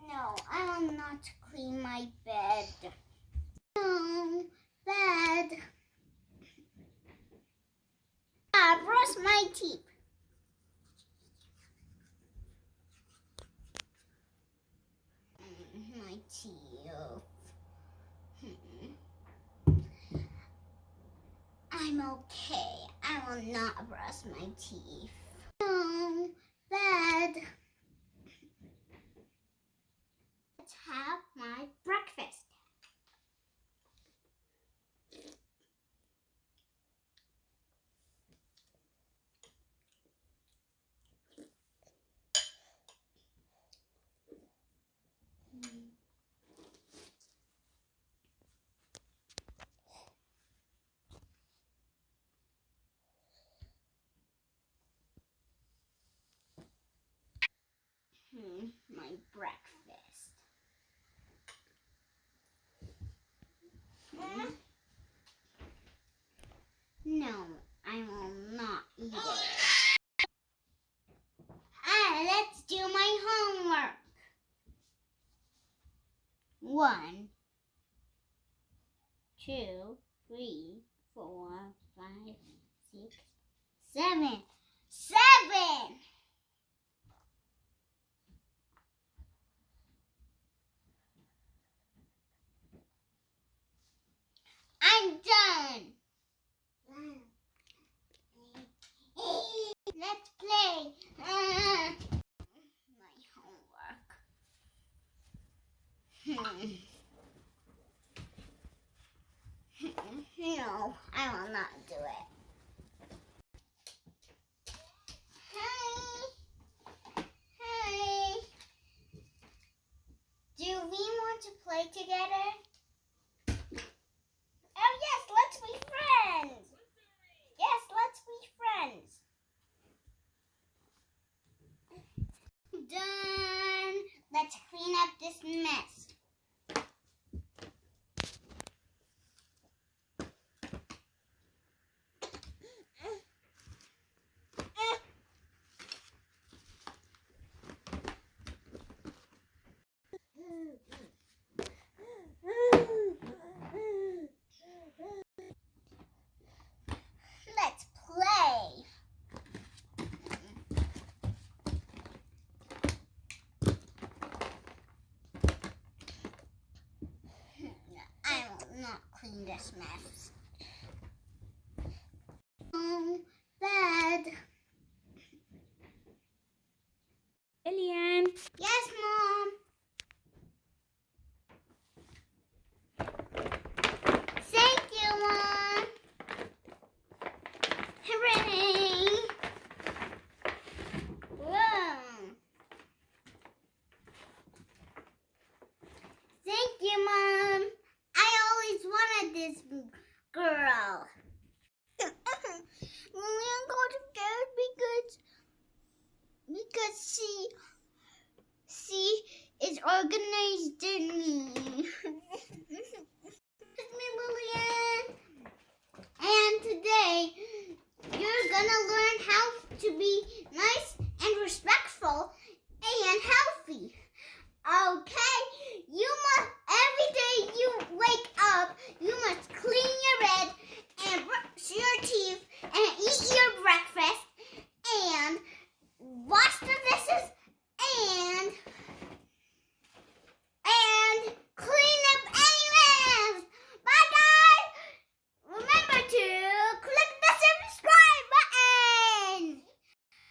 No, I will not clean my bed. No, bed. Brush my teeth. My teeth. I'm okay. I will not brush my teeth. No, bed. Let's have my breakfast. My breakfast. No, I will not eat it. Let's do my homework. 1, 2, 3, 4, 5, 6, 7. 7! I'm done. Let's play. My homework. No, I will not do it. Hi. Do we want to play together? Oh yes, let's be friends. Yes, let's be friends. Done. Let's clean up this mess. Let's play. I will not clean this mess.